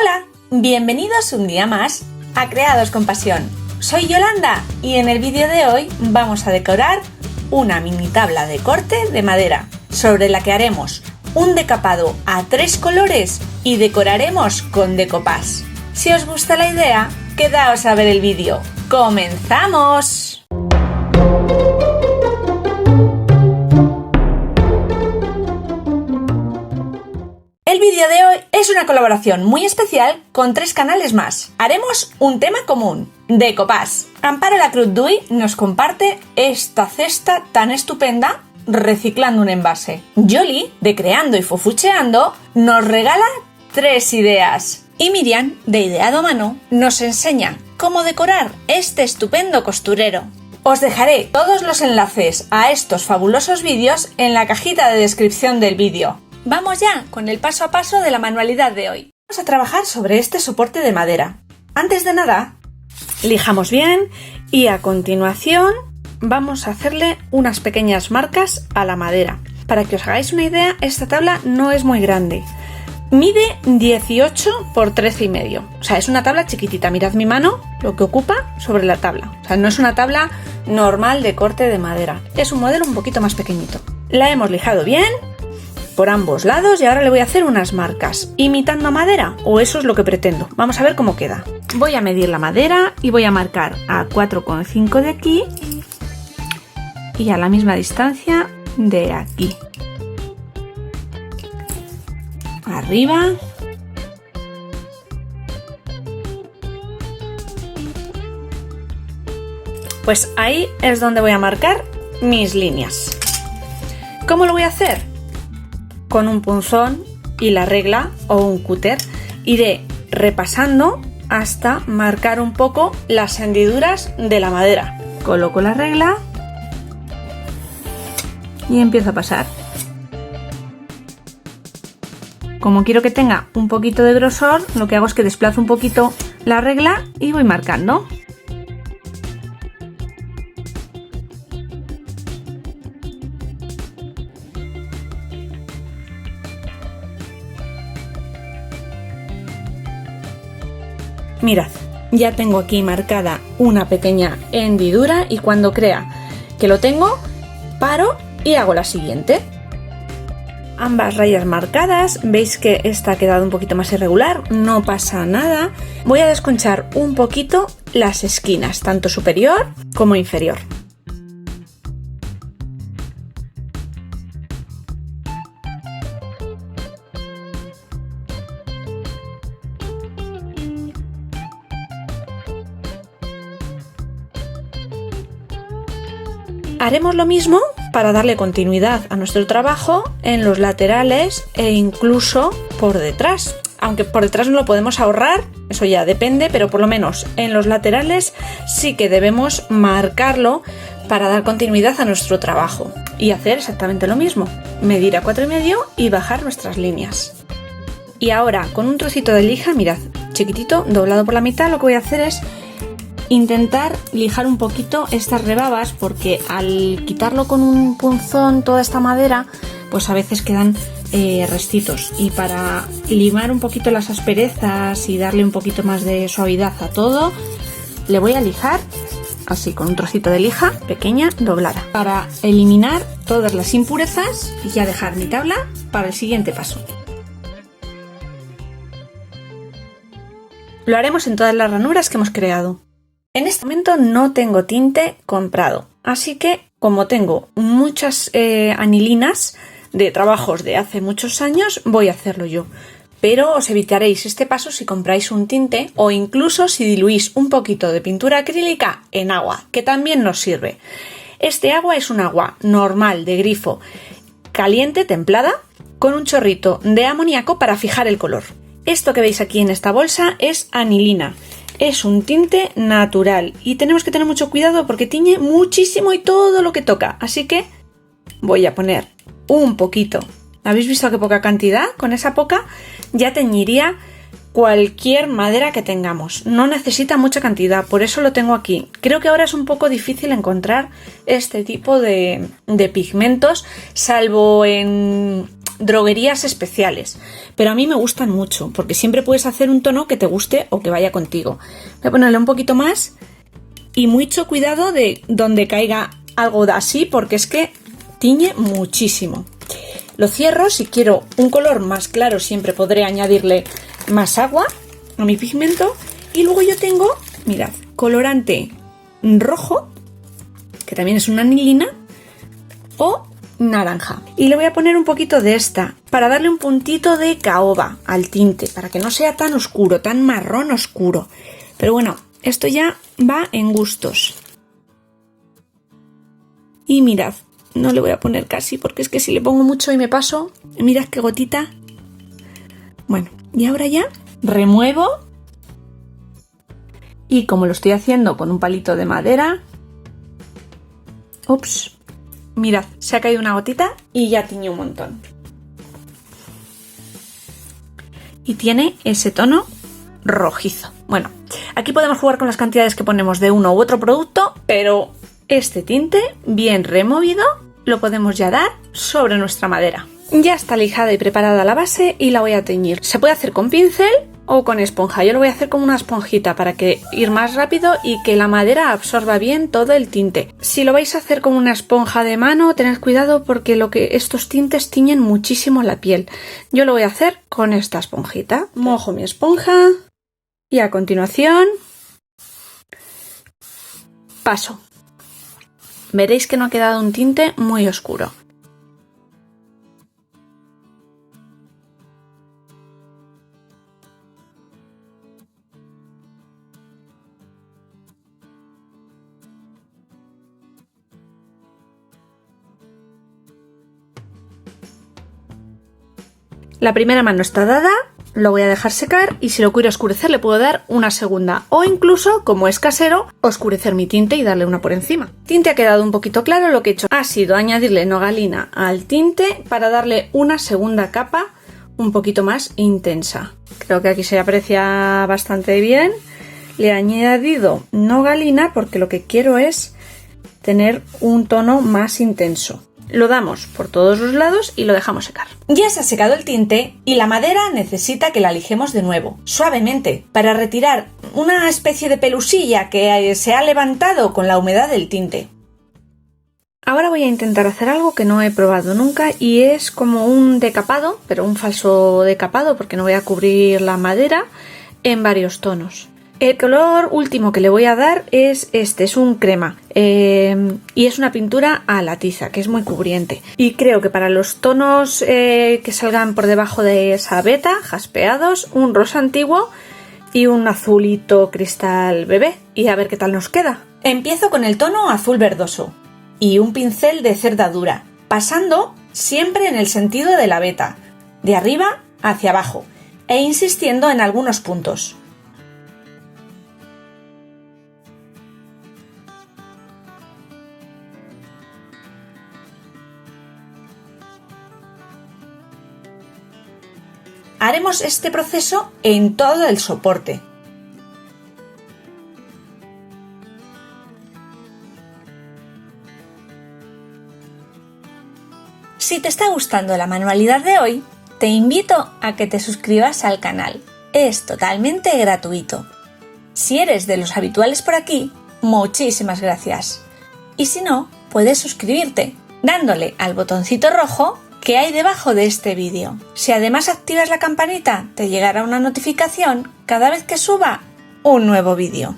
Hola, bienvenidos un día más a Creados con Pasión. Soy Yolanda y en el vídeo de hoy vamos a decorar una mini tabla de corte de madera sobre la que haremos un decapado a 3 colores y decoraremos con decoupage. Si os gusta la idea, quedaos a ver el vídeo. ¡Comenzamos! El vídeo de hoy es una colaboración muy especial con 3 canales más. Haremos un tema común, decoupage. Amparo Lacruz-Duy nos comparte esta cesta tan estupenda reciclando un envase. Yoli, de Creando y Fofucheando, nos regala 3 ideas. Y Miriam, de Ideado a Mano, nos enseña cómo decorar este estupendo costurero. Os dejaré todos los enlaces a estos fabulosos vídeos en la cajita de descripción del vídeo. Vamos ya con el paso a paso de la manualidad de hoy. Vamos a trabajar sobre este soporte de madera. Antes de nada, lijamos bien y a continuación vamos a hacerle unas pequeñas marcas a la madera. Para que os hagáis una idea, esta tabla no es muy grande. Mide 18 por 13,5. O sea, es una tabla chiquitita. Mirad mi mano, lo que ocupa sobre la tabla. O sea, no es una tabla normal de corte de madera. Es un modelo un poquito más pequeñito. La hemos lijado bien por ambos lados y ahora le voy a hacer unas marcas imitando a madera, o eso es lo que pretendo. Vamos a ver cómo queda. Voy a medir la madera y voy a marcar a 4,5 de aquí y a la misma distancia de aquí. Arriba. Pues ahí es donde voy a marcar mis líneas. ¿Cómo lo voy a hacer? Con un punzón y la regla o un cúter iré repasando hasta marcar un poco las hendiduras de la madera. Coloco la regla y empiezo a pasar. Como quiero que tenga un poquito de grosor, lo que hago es que desplazo un poquito la regla y voy marcando. Mirad, ya tengo aquí marcada una pequeña hendidura y cuando crea que lo tengo, paro y hago la siguiente. Ambas rayas marcadas, veis que esta ha quedado un poquito más irregular, no pasa nada. Voy a desconchar un poquito las esquinas, tanto superior como inferior. Haremos lo mismo para darle continuidad a nuestro trabajo en los laterales e incluso por detrás. Aunque por detrás no lo podemos ahorrar, eso ya depende, pero por lo menos en los laterales sí que debemos marcarlo para dar continuidad a nuestro trabajo. Y hacer exactamente lo mismo, medir a 4,5 y bajar nuestras líneas. Y ahora con un trocito de lija, mirad, chiquitito, doblado por la mitad, lo que voy a hacer es intentar lijar un poquito estas rebabas, porque al quitarlo con un punzón toda esta madera, pues a veces quedan restitos, y para limar un poquito las asperezas y darle un poquito más de suavidad a todo, le voy a lijar así con un trocito de lija pequeña doblada para eliminar todas las impurezas y ya dejar mi tabla para el siguiente paso. Lo haremos en todas las ranuras que hemos creado. En este momento no tengo tinte comprado, así que como tengo muchas anilinas de trabajos de hace muchos años, voy a hacerlo yo. Pero os evitaréis este paso si compráis un tinte o incluso si diluís un poquito de pintura acrílica en agua, que también nos sirve. Este agua es un agua normal de grifo, caliente, templada, con un chorrito de amoníaco para fijar el color. Esto que veis aquí en esta bolsa es anilina. Es un tinte natural y tenemos que tener mucho cuidado porque tiñe muchísimo y todo lo que toca. Así que voy a poner un poquito. ¿Habéis visto qué poca cantidad? Con esa poca ya teñiría cualquier madera que tengamos. No necesita mucha cantidad, por eso lo tengo aquí. Creo que ahora es un poco difícil encontrar este tipo de pigmentos, salvo en droguerías especiales, pero a mí me gustan mucho porque siempre puedes hacer un tono que te guste o que vaya contigo. Voy a ponerle un poquito más y mucho cuidado de donde caiga algo de así porque es que tiñe muchísimo. Lo cierro. Si quiero un color más claro siempre podré añadirle más agua a mi pigmento. Y luego yo tengo, mirad, colorante rojo, que también es una anilina, o naranja. Y le voy a poner un poquito de esta para darle un puntito de caoba al tinte, para que no sea tan oscuro, tan marrón oscuro. Pero bueno, esto ya va en gustos. Y mirad, no le voy a poner casi porque es que si le pongo mucho y me paso, mirad qué gotita. Bueno, y ahora ya remuevo. Y como lo estoy haciendo con un palito de madera, ups, mirad, se ha caído una gotita y ya tiñe un montón. Y tiene ese tono rojizo. Bueno, aquí podemos jugar con las cantidades que ponemos de uno u otro producto, pero este tinte bien removido lo podemos ya dar sobre nuestra madera. Ya está lijada y preparada la base y la voy a teñir. Se puede hacer con pincel o con esponja. Yo lo voy a hacer con una esponjita para que ir más rápido y que la madera absorba bien todo el tinte. Si lo vais a hacer con una esponja de mano, tened cuidado porque estos tintes tiñen muchísimo la piel. Yo lo voy a hacer con esta esponjita. Mojo mi esponja y a continuación paso. Veréis que no ha quedado un tinte muy oscuro. La primera mano está dada, lo voy a dejar secar y si lo quiero oscurecer le puedo dar una segunda o incluso, como es casero, oscurecer mi tinte y darle una por encima. El tinte ha quedado un poquito claro, lo que he hecho ha sido añadirle nogalina al tinte para darle una segunda capa un poquito más intensa. Creo que aquí se aprecia bastante bien. Le he añadido nogalina porque lo que quiero es tener un tono más intenso. Lo damos por todos los lados y lo dejamos secar. Ya se ha secado el tinte y la madera necesita que la lijemos de nuevo, suavemente, para retirar una especie de pelusilla que se ha levantado con la humedad del tinte. Ahora voy a intentar hacer algo que no he probado nunca y es como un decapado, pero un falso decapado porque no voy a cubrir la madera en varios tonos. El color último que le voy a dar es este, es un crema y es una pintura a la tiza que es muy cubriente y creo que para los tonos que salgan por debajo de esa veta, jaspeados, un rosa antiguo y un azulito cristal bebé y a ver qué tal nos queda. Empiezo con el tono azul verdoso y un pincel de cerda dura, pasando siempre en el sentido de la veta, de arriba hacia abajo e insistiendo en algunos puntos. Haremos este proceso en todo el soporte. Si te está gustando la manualidad de hoy, te invito a que te suscribas al canal. Es totalmente gratuito. Si eres de los habituales por aquí, muchísimas gracias. Y si no, puedes suscribirte dándole al botoncito rojo que hay debajo de este vídeo. Si además activas la campanita, te llegará una notificación cada vez que suba un nuevo vídeo.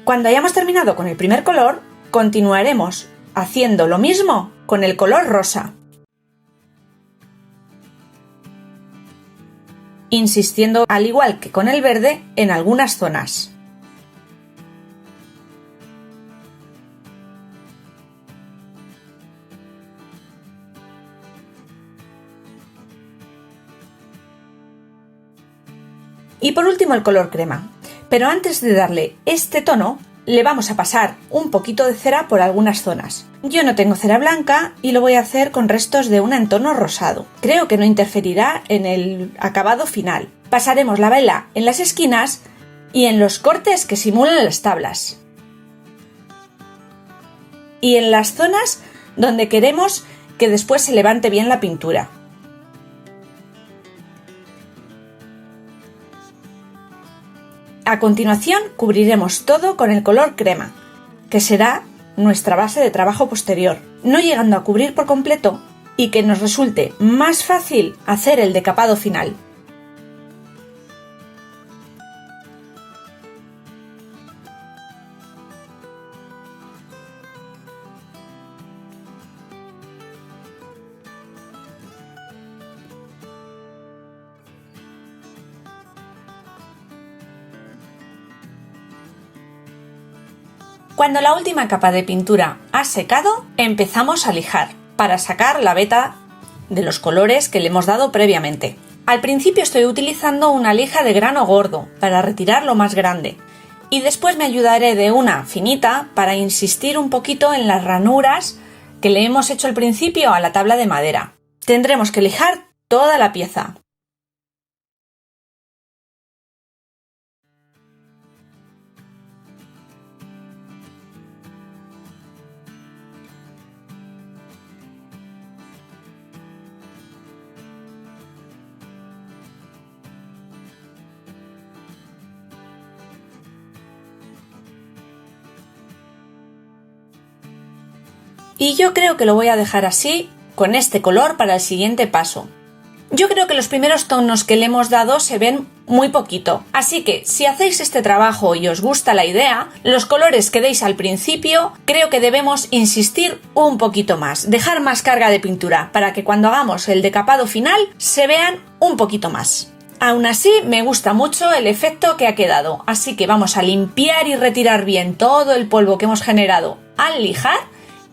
Cuando hayamos terminado con el primer color, continuaremos haciendo lo mismo con el color rosa, insistiendo al igual que con el verde en algunas zonas. Y por último el color crema. Pero antes de darle este tono, le vamos a pasar un poquito de cera por algunas zonas. Yo no tengo cera blanca y lo voy a hacer con restos de un entono rosado. Creo que no interferirá en el acabado final. Pasaremos la vela en las esquinas y en los cortes que simulan las tablas. Y en las zonas donde queremos que después se levante bien la pintura. A continuación cubriremos todo con el color crema, que será nuestra base de trabajo posterior, no llegando a cubrir por completo y que nos resulte más fácil hacer el decapado final. Cuando la última capa de pintura ha secado, empezamos a lijar para sacar la veta de los colores que le hemos dado previamente. Al principio estoy utilizando una lija de grano gordo para retirar lo más grande y después me ayudaré de una finita para insistir un poquito en las ranuras que le hemos hecho al principio a la tabla de madera. Tendremos que lijar toda la pieza. Y yo creo que lo voy a dejar así, con este color para el siguiente paso. Yo creo que los primeros tonos que le hemos dado se ven muy poquito, así que si hacéis este trabajo y os gusta la idea, los colores que deis al principio, creo que debemos insistir un poquito más, dejar más carga de pintura, para que cuando hagamos el decapado final se vean un poquito más. Aún así, me gusta mucho el efecto que ha quedado, así que vamos a limpiar y retirar bien todo el polvo que hemos generado al lijar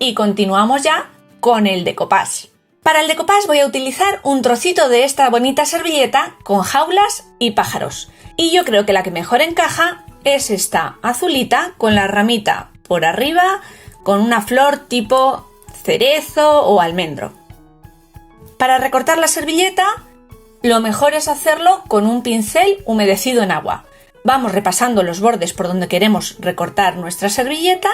y continuamos ya con el decoupage. Para el decoupage voy a utilizar un trocito de esta bonita servilleta con jaulas y pájaros. Y yo creo que la que mejor encaja es esta azulita con la ramita por arriba con una flor tipo cerezo o almendro. Para recortar la servilleta, lo mejor es hacerlo con un pincel humedecido en agua. Vamos repasando los bordes por donde queremos recortar nuestra servilleta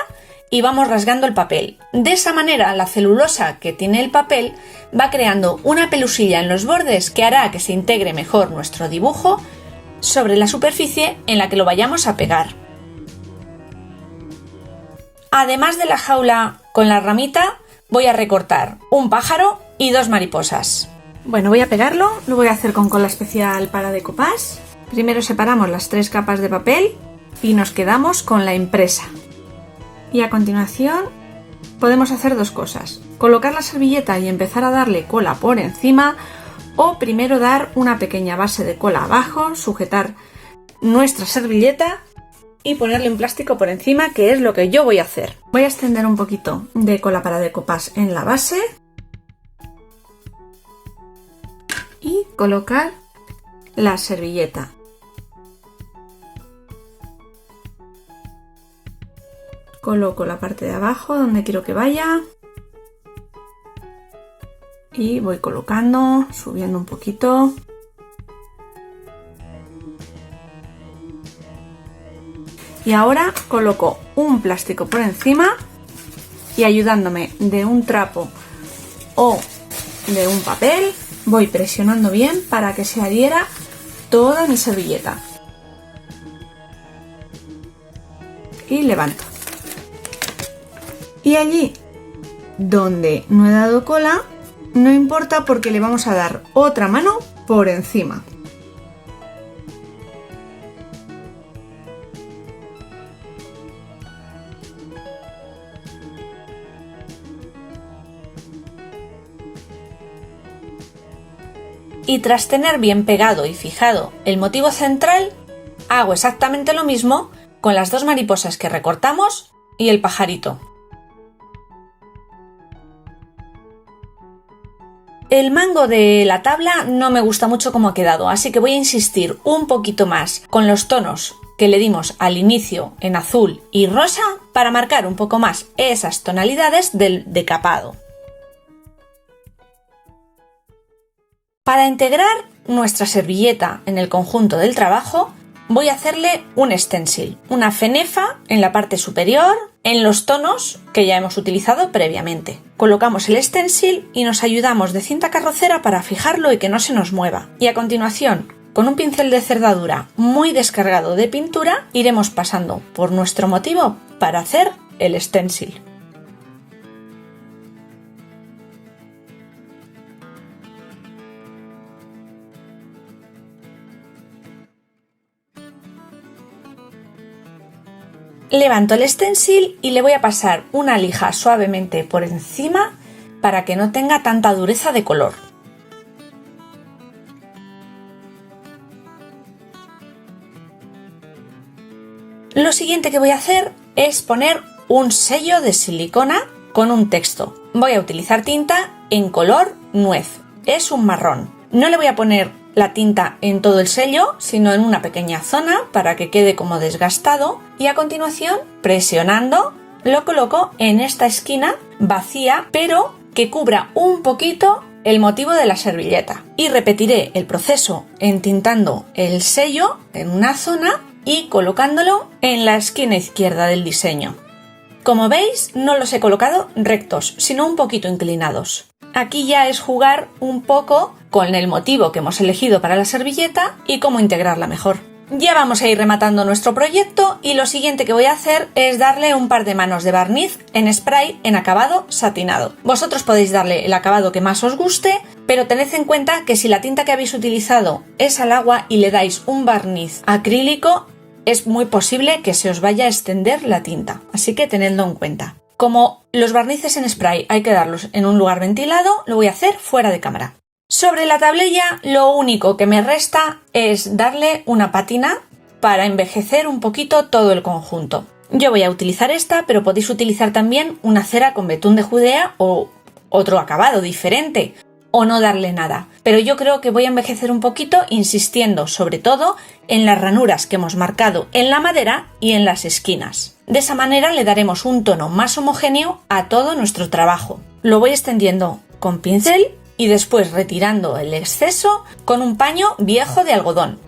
y vamos rasgando el papel. De esa manera la celulosa que tiene el papel va creando una pelusilla en los bordes que hará que se integre mejor nuestro dibujo sobre la superficie en la que lo vayamos a pegar. Además de la jaula con la ramita, voy a recortar un pájaro y 2 mariposas. Bueno, voy a pegarlo, lo voy a hacer con cola especial para decoupage. Primero separamos las 3 capas de papel y nos quedamos con la impresa. Y a continuación podemos hacer 2 cosas, colocar la servilleta y empezar a darle cola por encima, o primero dar una pequeña base de cola abajo, sujetar nuestra servilleta y ponerle un plástico por encima, que es lo que yo voy a hacer. Voy a extender un poquito de cola para decoupage en la base y colocar la servilleta. Coloco la parte de abajo donde quiero que vaya y voy colocando, subiendo un poquito. Y ahora coloco un plástico por encima y ayudándome de un trapo o de un papel, voy presionando bien para que se adhiera toda mi servilleta. Y levanto. Y allí donde no he dado cola, no importa porque le vamos a dar otra mano por encima. Y tras tener bien pegado y fijado el motivo central, hago exactamente lo mismo con las 2 mariposas que recortamos y el pajarito. El mango de la tabla no me gusta mucho como ha quedado, así que voy a insistir un poquito más con los tonos que le dimos al inicio en azul y rosa para marcar un poco más esas tonalidades del decapado. Para integrar nuestra servilleta en el conjunto del trabajo, voy a hacerle un stencil, una fenefa en la parte superior, en los tonos que ya hemos utilizado previamente. Colocamos el stencil y nos ayudamos de cinta carrocera para fijarlo y que no se nos mueva. Y a continuación, con un pincel de cerdadura muy descargado de pintura, iremos pasando por nuestro motivo para hacer el stencil. Levanto el stencil y le voy a pasar una lija suavemente por encima para que no tenga tanta dureza de color. Lo siguiente que voy a hacer es poner un sello de silicona con un texto. Voy a utilizar tinta en color nuez, es un marrón. No le voy a poner la tinta en todo el sello, sino en una pequeña zona para que quede como desgastado, y a continuación, presionando, lo coloco en esta esquina vacía, pero que cubra un poquito el motivo de la servilleta. Y repetiré el proceso entintando el sello en una zona y colocándolo en la esquina izquierda del diseño. Como veis, no los he colocado rectos, sino un poquito inclinados. Aquí ya es jugar un poco con el motivo que hemos elegido para la servilleta y cómo integrarla mejor. Ya vamos a ir rematando nuestro proyecto y lo siguiente que voy a hacer es darle un par de manos de barniz en spray en acabado satinado. Vosotros podéis darle el acabado que más os guste, pero tened en cuenta que si la tinta que habéis utilizado es al agua y le dais un barniz acrílico, es muy posible que se os vaya a extender la tinta, así que tenedlo en cuenta. Como los barnices en spray hay que darlos en un lugar ventilado, lo voy a hacer fuera de cámara. Sobre la tablilla lo único que me resta es darle una pátina para envejecer un poquito todo el conjunto. Yo voy a utilizar esta, pero podéis utilizar también una cera con betún de Judea o otro acabado diferente, o no darle nada. Pero yo creo que voy a envejecer un poquito insistiendo sobre todo en las ranuras que hemos marcado en la madera y en las esquinas. De esa manera le daremos un tono más homogéneo a todo nuestro trabajo. Lo voy extendiendo con pincel y después retirando el exceso con un paño viejo de algodón.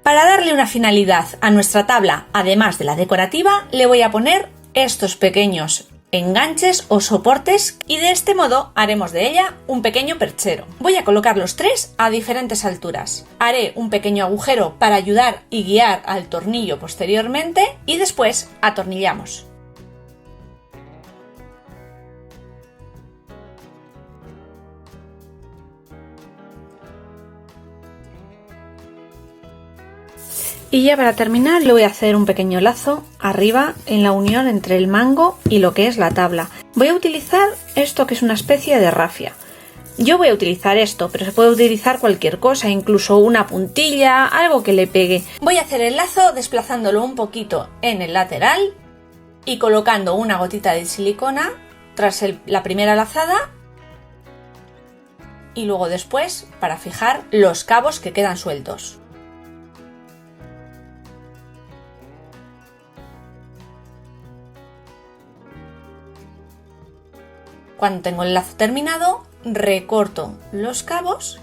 Para darle una finalidad a nuestra tabla, además de la decorativa, le voy a poner estos pequeños enganches o soportes y de este modo haremos de ella un pequeño perchero. Voy a colocar los tres a diferentes alturas. Haré un pequeño agujero para ayudar y guiar al tornillo posteriormente y después atornillamos. Y ya para terminar le voy a hacer un pequeño lazo arriba en la unión entre el mango y lo que es la tabla. Voy a utilizar esto que es una especie de rafia. Yo voy a utilizar esto, pero se puede utilizar cualquier cosa, incluso una puntilla, algo que le pegue. Voy a hacer el lazo desplazándolo un poquito en el lateral y colocando una gotita de silicona tras la primera lazada y luego después para fijar los cabos que quedan sueltos. Cuando tengo el lazo terminado, recorto los cabos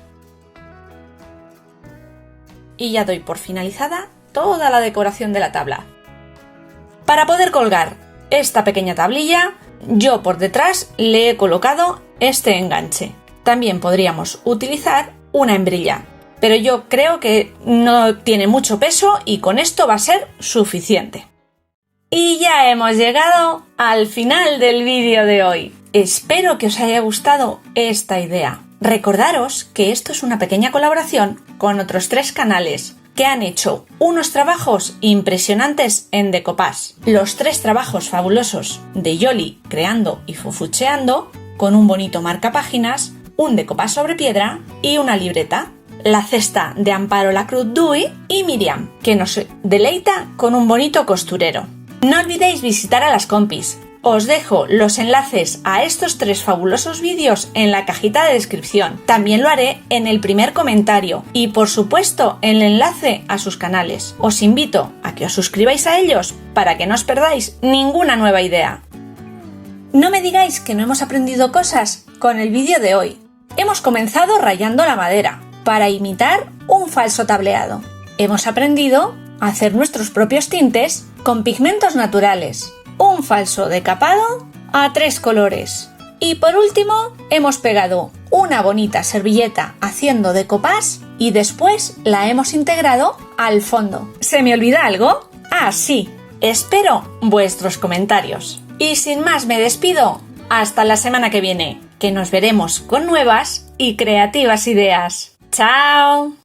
y ya doy por finalizada toda la decoración de la tabla. Para poder colgar esta pequeña tablilla, yo por detrás le he colocado este enganche. También podríamos utilizar una hembrilla, pero yo creo que no tiene mucho peso y con esto va a ser suficiente. Y ya hemos llegado al final del vídeo de hoy. Espero que os haya gustado esta idea. Recordaros que esto es una pequeña colaboración con otros 3 canales que han hecho unos trabajos impresionantes en decoupage. Los 3 trabajos fabulosos de Yoli creando y fufucheando con un bonito marcapáginas, un decoupage sobre piedra y una libreta. la cesta de Amparo la Cruz Dui y Miriam, que nos deleita con un bonito costurero. No olvidéis visitar a las compis. Os dejo los enlaces a estos 3 fabulosos vídeos en la cajita de descripción. También lo haré en el primer comentario y, por supuesto, el enlace a sus canales. Os invito a que os suscribáis a ellos para que no os perdáis ninguna nueva idea. No me digáis que no hemos aprendido cosas con el vídeo de hoy. Hemos comenzado rayando la madera para imitar un falso tableado. Hemos aprendido a hacer nuestros propios tintes con pigmentos naturales. Un falso decapado a 3 colores. Y por último, hemos pegado una bonita servilleta haciendo decoupage y después la hemos integrado al fondo. ¿Se me olvida algo? Ah, sí. Espero vuestros comentarios. Y sin más me despido. Hasta la semana que viene, que nos veremos con nuevas y creativas ideas. ¡Chao!